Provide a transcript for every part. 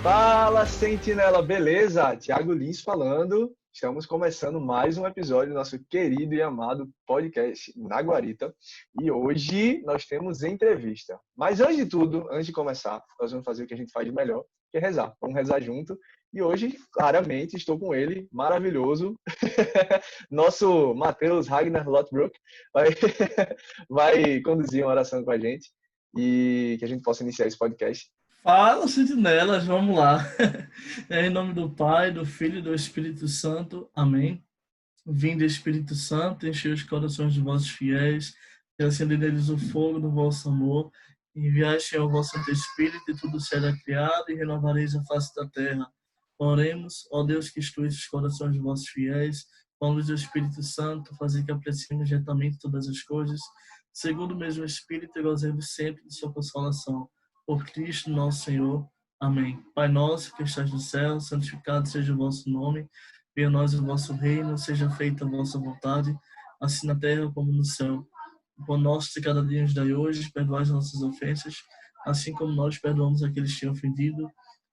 Fala, Sentinela, beleza? Thiago Lins falando. Estamos começando mais um episódio do nosso querido e amado podcast Na Guarita. E hoje nós temos entrevista. Mas antes de tudo, antes de começar, nós vamos fazer o que a gente faz de melhor, que é rezar. Vamos rezar junto. E hoje, claramente, estou com ele, maravilhoso, nosso Matheus Ragnar Lotbrook, vai conduzir uma oração com a gente e que a gente possa iniciar esse podcast. Fala, sentinelas, vamos lá. Em nome do Pai, do Filho e do Espírito Santo. Amém. Vinde, Espírito Santo, enchei os corações de vossos fiéis, e acendei neles o fogo do vosso amor. Enviaste ao vosso Santo Espírito, e tudo será criado, e renovareis a face da terra. Oremos, ó Deus que instruís os corações de vossos fiéis, com a luz do Espírito Santo, fazer que apreciemos retamente todas as coisas, segundo o mesmo Espírito, e gozemos sempre de sua consolação. Por Cristo nosso Senhor. Amém. Pai nosso que estás no céu, santificado seja o vosso nome. Venha a nós o vosso reino, seja feita a vossa vontade, assim na terra como no céu. O pão nosso de cada dia nos dai hoje, perdoai as nossas ofensas, assim como nós perdoamos aqueles que têm ofendido.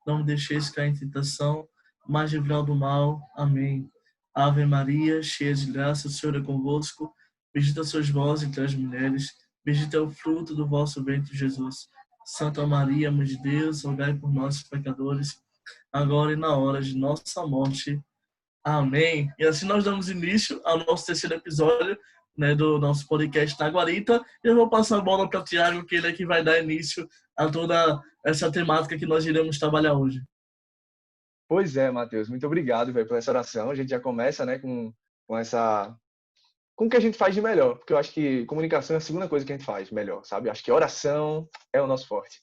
Não me deixeis cair em tentação, mas livrai do mal. Amém. Ave Maria, cheia de graça, o Senhor é convosco. Bendita sois vós entre as mulheres, bendito é o fruto do vosso ventre, Jesus. Santa Maria, Mãe de Deus, rogai por nós, pecadores, agora e na hora de nossa morte. Amém. E assim nós damos início ao nosso terceiro episódio, né, do nosso podcast Na Guarita. Eu vou passar a bola para o Thiago, que ele é que vai dar início a toda essa temática que nós iremos trabalhar hoje. Pois é, Matheus, muito obrigado, velho, por essa oração. A gente já começa, né, com o que a gente faz de melhor, porque eu acho que comunicação é a segunda coisa que a gente faz melhor, sabe? Eu acho que oração é o nosso forte.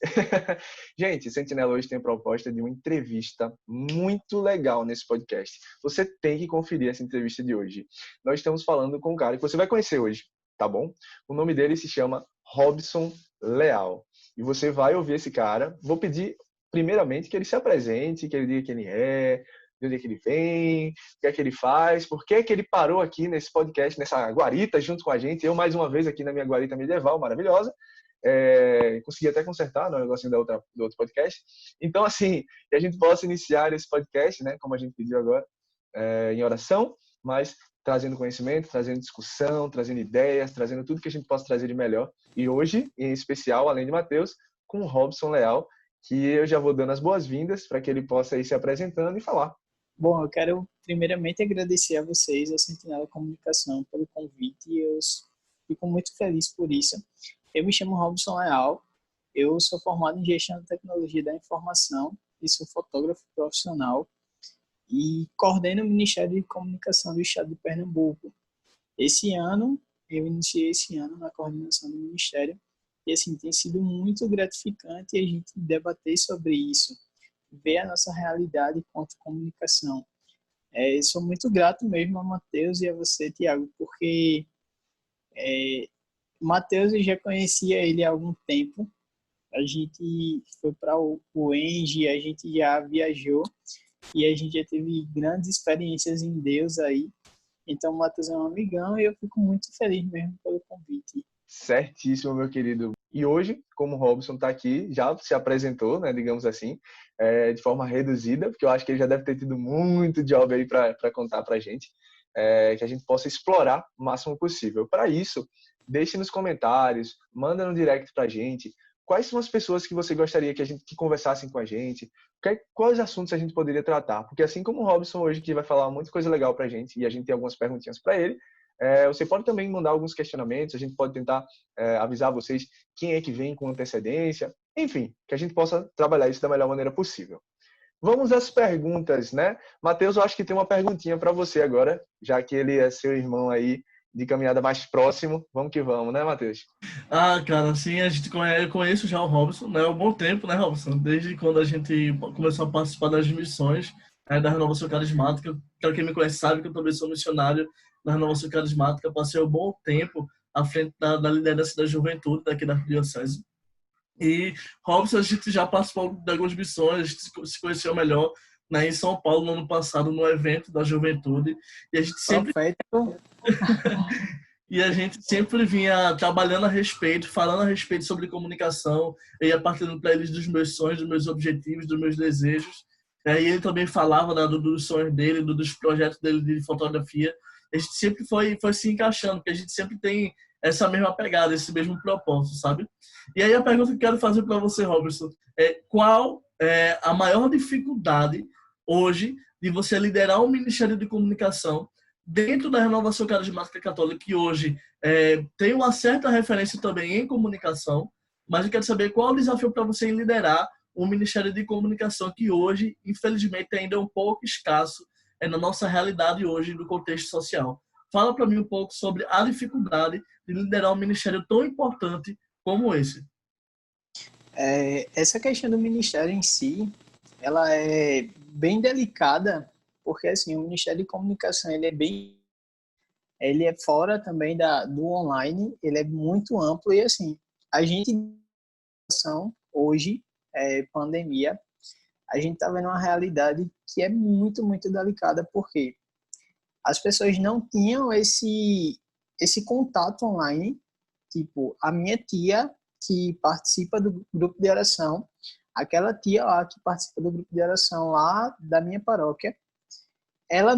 Gente, Sentinela hoje tem a proposta de uma entrevista muito legal nesse podcast. Você tem que conferir essa entrevista de hoje. Nós estamos falando com um cara que você vai conhecer hoje, tá bom? O nome dele se chama Robson Leal. E você vai ouvir esse cara. Vou pedir, primeiramente, que ele se apresente, que ele diga quem ele é, de onde é que ele vem, o que é que ele faz, por que é que ele parou aqui nesse podcast, nessa guarita junto com a gente, eu mais uma vez aqui na minha guarita medieval, maravilhosa, consegui até consertar no negocinho do outro podcast. Então, assim, que a gente possa iniciar esse podcast, né, como a gente pediu agora, em oração, mas trazendo conhecimento, trazendo discussão, trazendo ideias, trazendo tudo que a gente possa trazer de melhor. E hoje, em especial, além de Matheus, com o Robson Leal, que eu já vou dando as boas-vindas para que ele possa ir se apresentando e falar. Bom, eu quero primeiramente agradecer a vocês, a Sentinela Comunicação, pelo convite e eu fico muito feliz por isso. Eu me chamo Robson Leal, eu sou formado em Gestão de Tecnologia da Informação e sou fotógrafo profissional e coordeno o Ministério de Comunicação do Estado de Pernambuco. Eu iniciei esse ano na coordenação do Ministério e assim, tem sido muito gratificante a gente debater sobre isso, ver a nossa realidade quanto comunicação. Sou muito grato mesmo a Matheus e a você, Thiago, porque Matheus eu já conhecia ele há algum tempo. A gente foi para o ENGE, a gente já viajou e a gente já teve grandes experiências em Deus aí. Então, o Matheus é um amigão e eu fico muito feliz mesmo pelo convite. Certíssimo, meu querido. E hoje, como o Robson está aqui, já se apresentou, né, digamos assim, de forma reduzida, porque eu acho que ele já deve ter tido muito job aí para contar para a gente, que a gente possa explorar o máximo possível. Para isso, deixe nos comentários, manda no direct para a gente, quais são as pessoas que você gostaria que conversassem com a gente, quais assuntos a gente poderia tratar, porque assim como o Robson hoje, que vai falar muita coisa legal para a gente, e a gente tem algumas perguntinhas para ele, você pode também mandar alguns questionamentos, a gente pode tentar avisar vocês quem é que vem com antecedência, enfim, que a gente possa trabalhar isso da melhor maneira possível. Vamos às perguntas, né? Matheus, eu acho que tem uma perguntinha para você agora, já que ele é seu irmão aí de caminhada mais próximo. Vamos que vamos, né, Matheus? Cara, assim, eu conheço já o Robson, né? Há um bom tempo, né, Robson? Desde quando a gente começou a participar das missões, da Renovação Carismática. Para quem me conhece sabe que eu também sou missionário da Renovação Carismática. Passei um bom tempo à frente da liderança da juventude daqui da Diocese. E Robson, a gente já participou de algumas missões, a gente se conheceu melhor, né, em São Paulo no ano passado, no evento da juventude. E a gente sempre... E a gente sempre vinha trabalhando a respeito, falando a respeito sobre comunicação, eu ia partilhando para eles dos meus sonhos, dos meus objetivos, dos meus desejos. E aí ele também falava dos sonhos dele, dos projetos dele de fotografia. A gente sempre foi se encaixando, porque a gente sempre tem essa mesma pegada, esse mesmo propósito, sabe? E aí a pergunta que eu quero fazer para você, Robertson, é qual é a maior dificuldade hoje de você liderar um ministério de comunicação dentro da Renovação Carismática Católica, que hoje tem uma certa referência também em comunicação, mas eu quero saber qual é o desafio para você em liderar um ministério de comunicação que hoje, infelizmente, ainda é um pouco escasso na nossa realidade hoje, no contexto social. Fala para mim um pouco sobre a dificuldade de liderar um ministério tão importante como esse. Essa questão do ministério em si, ela é bem delicada, porque assim, o Ministério de Comunicação ele é fora também do online, ele é muito amplo e assim, a gente hoje, pandemia, a gente está vendo uma realidade que é muito, muito delicada, porque as pessoas não tinham esse contato online, tipo, a minha tia que participa do grupo de oração, aquela tia lá que participa do grupo de oração lá da minha paróquia, ela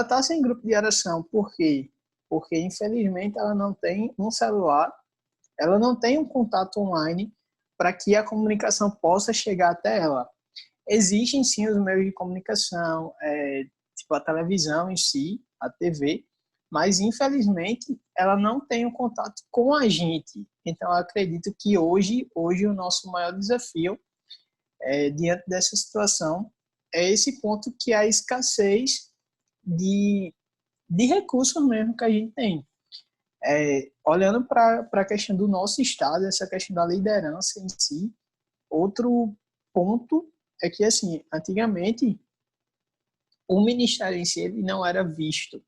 está sem grupo de oração. Por quê? Porque, infelizmente, ela não tem um celular, ela não tem um contato online para que a comunicação possa chegar até ela. Existem, sim, os meios de comunicação, tipo a televisão em si, a TV, mas, infelizmente, ela não tem um contato com a gente. Então, eu acredito que hoje o nosso maior desafio, diante dessa situação, é esse ponto que é a escassez de recursos mesmo que a gente tem. Olhando para a questão do nosso estado, essa questão da liderança em si, outro ponto é que, assim, antigamente, o ministério em si ele não era visto.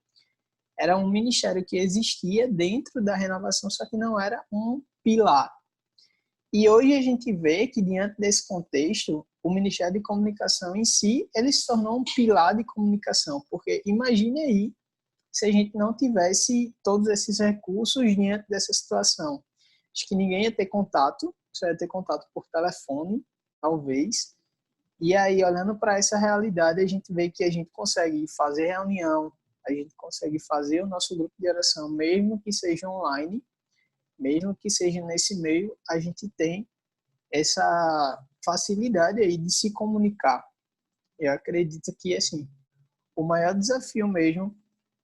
Era um ministério que existia dentro da renovação, só que não era um pilar. E hoje a gente vê que, diante desse contexto, o Ministério de Comunicação em si, ele se tornou um pilar de comunicação, porque imagine aí se a gente não tivesse todos esses recursos diante dessa situação. Acho que ninguém ia ter contato, só ia ter contato por telefone, talvez. E aí, olhando para essa realidade, a gente vê que a gente consegue fazer reunião, a gente consegue fazer o nosso grupo de oração, mesmo que seja online, mesmo que seja nesse meio, a gente tem essa facilidade aí de se comunicar. Eu acredito que, assim, o maior desafio mesmo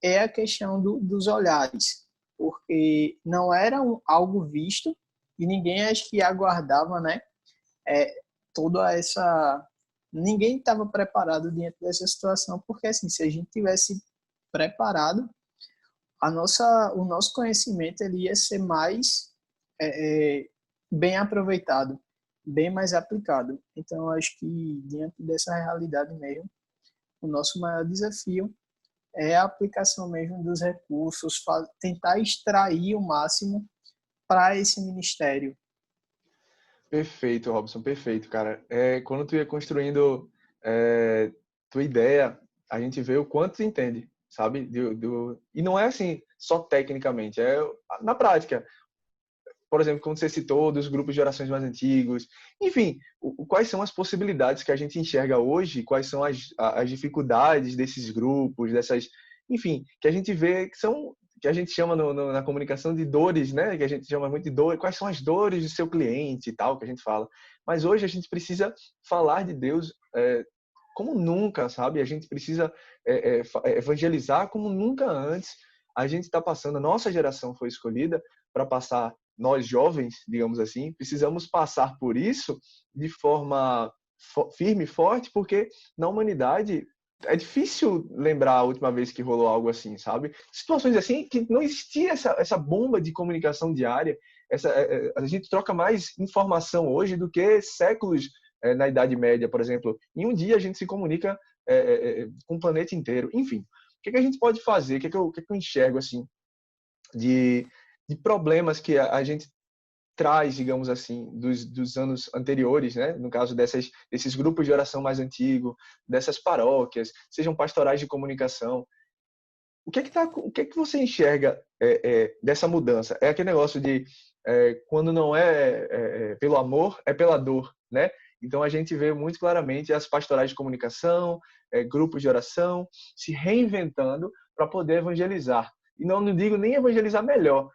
é a questão dos olhares, porque não era algo visto e ninguém acho que aguardava, né? Toda essa... Ninguém estava preparado diante dessa situação, porque assim, se a gente tivesse preparado, o nosso conhecimento ele ia ser mais bem aproveitado, bem mais aplicado. Então, eu acho que diante dessa realidade mesmo, o nosso maior desafio é a aplicação mesmo dos recursos, tentar extrair o máximo para esse ministério. Perfeito, Robson, perfeito, cara. Quando tu ia construindo tua ideia, a gente vê o quanto tu entende, sabe? E não é assim, só tecnicamente, é na prática. Por exemplo, quando você citou dos grupos de orações mais antigos. Enfim, quais são as possibilidades que a gente enxerga hoje, quais são as dificuldades desses grupos, enfim, que a gente vê que a gente chama na comunicação de dores, né? Que a gente chama muito de dores. Quais são as dores do seu cliente e tal, que a gente fala. Mas hoje a gente precisa falar de Deus como nunca, sabe? A gente precisa evangelizar como nunca antes. A gente está passando, a nossa geração foi escolhida para passar, nós jovens, digamos assim, precisamos passar por isso de forma firme e forte, porque na humanidade é difícil lembrar a última vez que rolou algo assim, sabe? Situações assim que não existia essa bomba de comunicação diária. A gente troca mais informação hoje do que séculos na Idade Média, por exemplo. Em um dia a gente se comunica com o planeta inteiro. Enfim, o que a gente pode fazer? O que eu enxergo assim de problemas que a gente traz, digamos assim, dos anos anteriores, né? No caso desses grupos de oração mais antigos, dessas paróquias, sejam pastorais de comunicação. o que que você enxerga dessa mudança? É aquele negócio de quando não é pelo amor, é pela dor, né? Então a gente vê muito claramente as pastorais de comunicação, grupos de oração se reinventando para poder evangelizar. E não digo nem evangelizar melhor.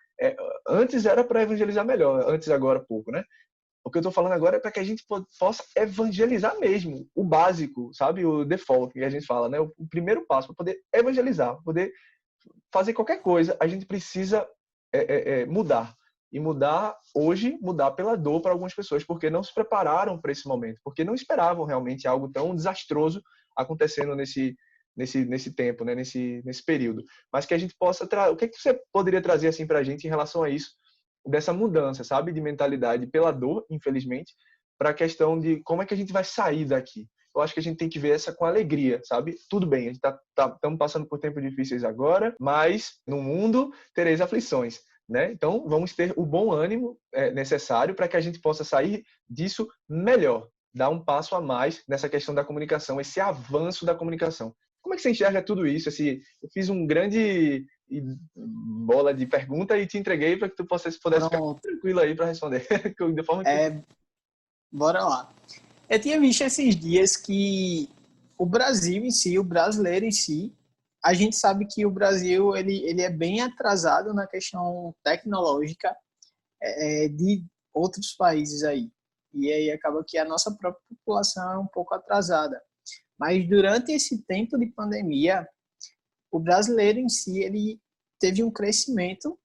Antes era para evangelizar melhor, antes agora pouco, né? O que eu estou falando agora é para que a gente possa evangelizar mesmo, o básico, sabe? O default que a gente fala, né? O primeiro passo para poder evangelizar, para poder fazer qualquer coisa, a gente precisa mudar. E mudar hoje, mudar pela dor para algumas pessoas, porque não se prepararam para esse momento, porque não esperavam realmente algo tão desastroso acontecendo nesse tempo, né? nesse período. Mas que a gente possa o que você poderia trazer assim para a gente em relação a isso, dessa mudança, sabe, de mentalidade pela dor, infelizmente, para a questão de como é que a gente vai sair daqui. Eu acho que a gente tem que ver essa com alegria, sabe? Tudo bem, a gente estamos passando por tempos difíceis agora, mas no mundo tereis aflições, né? Então vamos ter o bom ânimo necessário para que a gente possa sair disso melhor, dar um passo a mais nessa questão da comunicação, esse avanço da comunicação. Como é que você enxerga tudo isso? Eu fiz um grande bola de pergunta e te entreguei para que tu pudesse ficar tranquilo aí para responder. De forma que... Bora lá. Eu tinha visto esses dias que o Brasil em si, o brasileiro em si, a gente sabe que o Brasil ele é bem atrasado na questão tecnológica de outros países aí. E aí acaba que a nossa própria população é um pouco atrasada. Mas durante esse tempo de pandemia, o brasileiro em si ele teve um crescimento,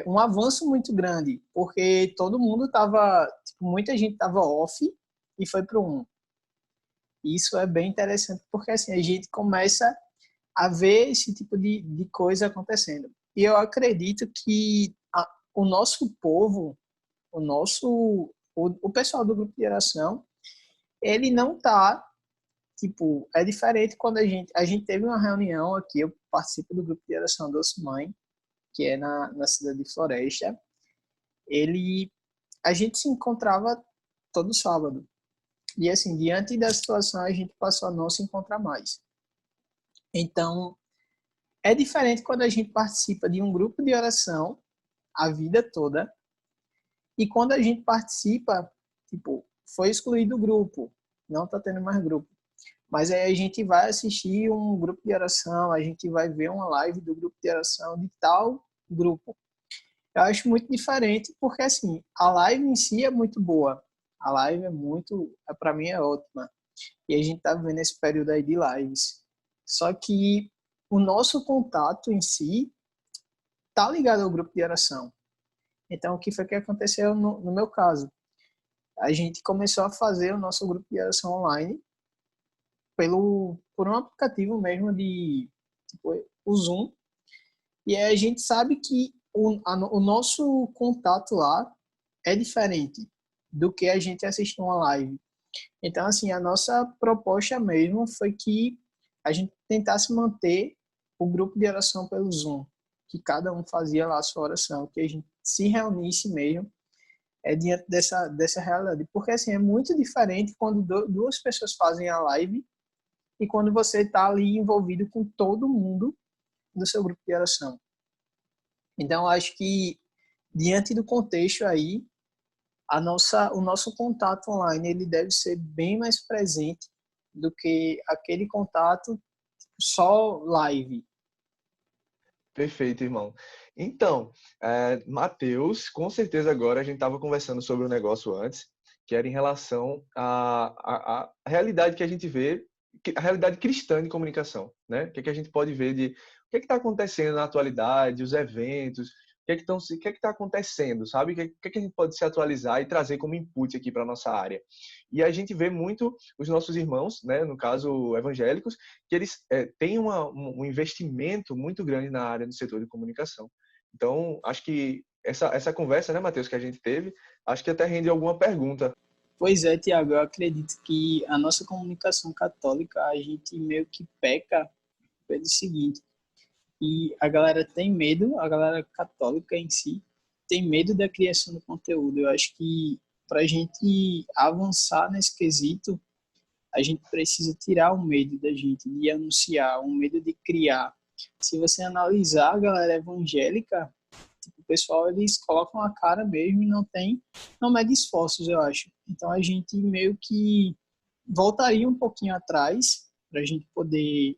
um avanço muito grande, porque todo mundo estava, muita gente estava off e foi para o on. Isso é bem interessante, porque assim, a gente começa a ver esse tipo de coisa acontecendo. E eu acredito que o nosso povo, o pessoal do grupo de oração, ele não está, é diferente quando a gente teve uma reunião aqui, eu participo do grupo de oração Doce Mãe, que é na cidade de Floresta. A gente se encontrava todo sábado. E assim, diante da situação, a gente passou a não se encontrar mais. Então, é diferente quando a gente participa de um grupo de oração a vida toda e quando a gente participa, foi excluído o grupo, não está tendo mais grupo. Mas aí a gente vai assistir um grupo de oração, a gente vai ver uma live do grupo de oração de tal grupo. Eu acho muito diferente porque, assim, a live em si é muito boa. A live para mim é ótima. E a gente tá vivendo esse período aí de lives. Só que o nosso contato em si tá ligado ao grupo de oração. Então, o que foi que aconteceu no meu caso? A gente começou a fazer o nosso grupo de oração online por um aplicativo mesmo o Zoom. E aí a gente sabe que o nosso contato lá é diferente do que a gente assistir uma live. Então, assim, a nossa proposta mesmo foi que a gente tentasse manter o grupo de oração pelo Zoom, que cada um fazia lá a sua oração, que a gente se reunisse mesmo diante dessa realidade. Porque, assim, é muito diferente quando duas pessoas fazem a live e quando você está ali envolvido com todo mundo do seu grupo de oração. Então, acho que, diante do contexto aí, o nosso contato online ele deve ser bem mais presente do que aquele contato só live. Perfeito, irmão. Então, Mateus, com certeza agora a gente estava conversando sobre um negócio antes, que era em relação à realidade que a gente vê, a realidade cristã de comunicação, né? O que a gente pode ver o que está acontecendo na atualidade, os eventos, o que está acontecendo, sabe? O que a gente pode se atualizar e trazer como input aqui para a nossa área. E a gente vê muito os nossos irmãos, né, no caso evangélicos, que eles têm um investimento muito grande na área do setor de comunicação. Então, acho que essa conversa, né, Matheus, que a gente teve, acho que até rende alguma pergunta. Pois é, Tiago, eu acredito que a nossa comunicação católica, a gente meio que peca pelo seguinte, e a galera tem medo, a galera católica em si, tem medo da criação do conteúdo. Eu acho que para a gente avançar nesse quesito, a gente precisa tirar o medo da gente de anunciar, o medo de criar. Se você analisar a galera evangélica, tipo, o pessoal, eles colocam a cara mesmo e não mede esforços, eu acho. Então a gente meio que voltaria um pouquinho atrás para a gente poder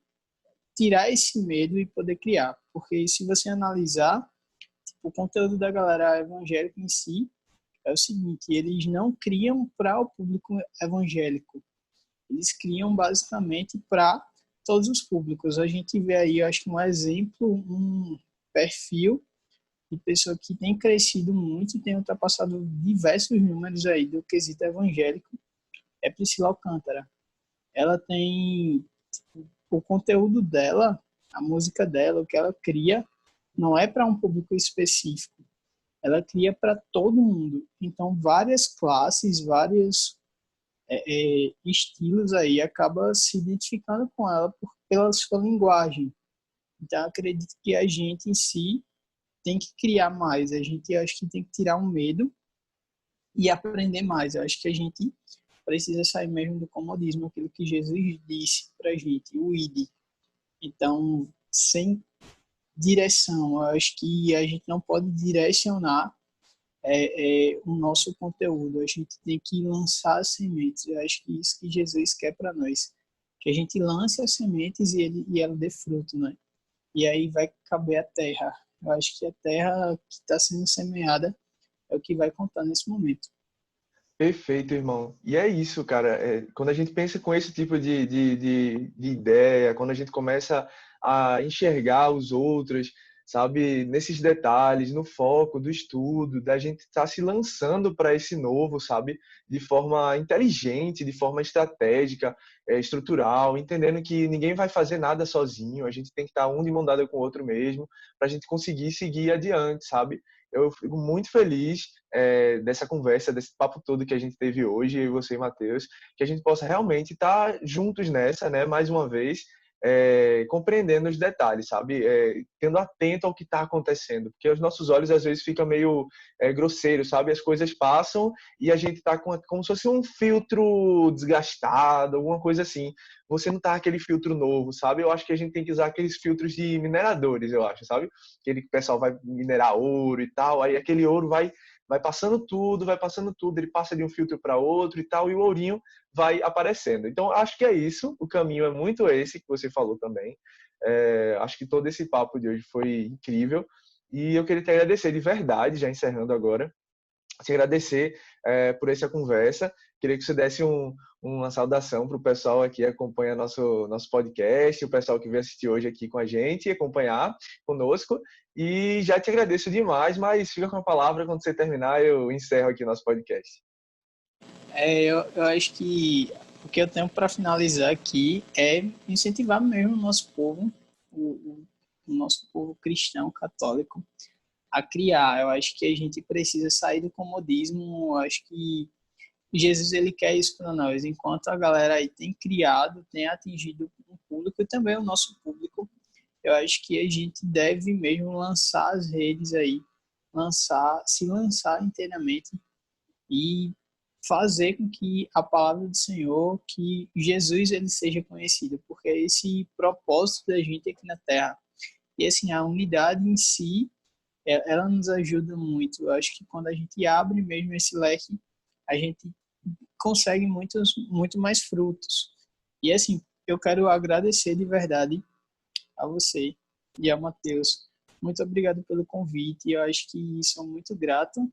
tirar esse medo e poder criar. Porque se você analisar, tipo, o conteúdo da galera evangélica em si é o seguinte, eles não criam para o público evangélico, eles criam basicamente para todos os públicos. A gente vê aí, eu acho que um exemplo, um perfil de pessoa que tem crescido muito e tem ultrapassado diversos números aí do quesito evangélico, é Priscila Alcântara. Ela tem, tipo, o conteúdo dela, a música dela, o que ela cria, não é para um público específico. Ela cria para todo mundo. Então, várias classes, vários estilos aí acaba se identificando com ela pela sua linguagem. Então, acredito que a gente em si tem que criar mais. A gente acho que tem que tirar um medo e aprender mais. Eu acho que a gente precisa sair mesmo do comodismo, aquilo que Jesus disse para a gente, o ID. Então, sem direção, eu acho que a gente não pode direcionar o nosso conteúdo. A gente tem que lançar as sementes. Eu acho que isso que Jesus quer para nós. Que a gente lance as sementes e ela dê fruto, né? E aí vai caber a terra. Eu acho que a terra que está sendo semeada é o que vai contar nesse momento. Perfeito, irmão. E é isso, cara. Quando a gente pensa com esse tipo de ideia, quando a gente começa a enxergar os outros, sabe, nesses detalhes, no foco do estudo, da gente estar se lançando para esse novo, sabe, de forma inteligente, de forma estratégica, estrutural, entendendo que ninguém vai fazer nada sozinho, a gente tem que estar um de mão dada com o outro mesmo, para a gente conseguir seguir adiante, sabe? Eu fico muito feliz dessa conversa, desse papo todo que a gente teve hoje, eu e você, Matheus, que a gente possa realmente estar juntos nessa, né, mais uma vez, compreendendo os detalhes, sabe? Tendo atento ao que está acontecendo, porque os nossos olhos às vezes ficam meio grosseiros, sabe? As coisas passam e a gente está como se fosse um filtro desgastado, alguma coisa assim. Você não tá aquele filtro novo, sabe? Eu acho que a gente tem que usar aqueles filtros de mineradores, eu acho, sabe? Aquele que o pessoal vai minerar ouro e tal, aí aquele ouro vai passando tudo, ele passa de um filtro para outro e tal, e o ourinho vai aparecendo. Então, acho que é isso, o caminho é muito esse que você falou também. Acho que todo esse papo de hoje foi incrível, e eu queria te agradecer de verdade, já encerrando agora, te agradecer por essa conversa. Queria que você desse uma saudação para o pessoal aqui que acompanha nosso podcast, o pessoal que veio assistir hoje aqui com a gente e acompanhar conosco. E já te agradeço demais, mas fica com a palavra, quando você terminar, eu encerro aqui o nosso podcast. Eu acho que o que eu tenho para finalizar aqui é incentivar mesmo o nosso povo, o nosso povo cristão, católico, a criar. Eu acho que a gente precisa sair do comodismo. Eu acho que Jesus ele quer isso para nós. Enquanto a galera aí tem criado, tem atingido o público e também o nosso público, eu acho que a gente deve mesmo lançar as redes aí, se lançar inteiramente e fazer com que a palavra do Senhor, que Jesus ele seja conhecido, porque é esse propósito da gente aqui na Terra. E assim, a unidade em si, ela nos ajuda muito. Eu acho que quando a gente abre mesmo esse leque, a gente consegue muito mais frutos. E assim, eu quero agradecer de verdade a você e a Matheus. Muito obrigado pelo convite. Eu acho que sou muito grato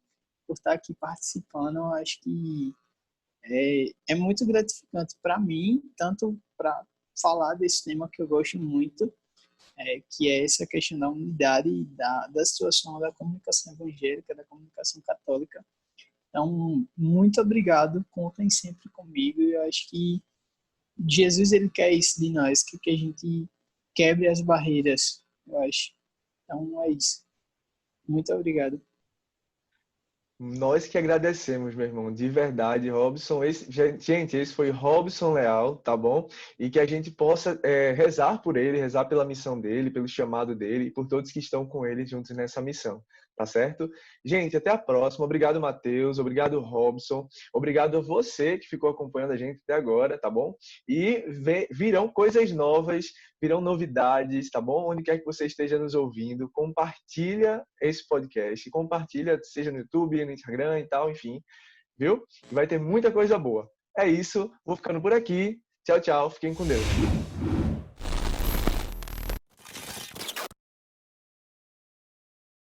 por estar aqui participando. Eu acho que é muito gratificante para mim, tanto para falar desse tema que eu gosto muito, que é essa questão da unidade, da situação da comunicação evangélica, da comunicação católica. Então, muito obrigado, contem sempre comigo. Eu acho que Jesus ele quer isso de nós, que a gente quebre as barreiras, eu acho. Então, é isso. Muito obrigado. Nós que agradecemos, meu irmão, de verdade, Robson. Gente, esse foi Robson Leal, tá bom? E que a gente possa rezar por ele, rezar pela missão dele, pelo chamado dele e por todos que estão com ele juntos nessa missão, tá certo? Gente, até a próxima. Obrigado, Matheus. Obrigado, Robson. Obrigado a você que ficou acompanhando a gente até agora, tá bom? E virão coisas novas, virão novidades, tá bom? Onde quer que você esteja nos ouvindo, compartilha esse podcast. Compartilha, seja no YouTube, no Instagram e tal, enfim. Viu? Vai ter muita coisa boa. É isso. Vou ficando por aqui. Tchau, tchau. Fiquem com Deus.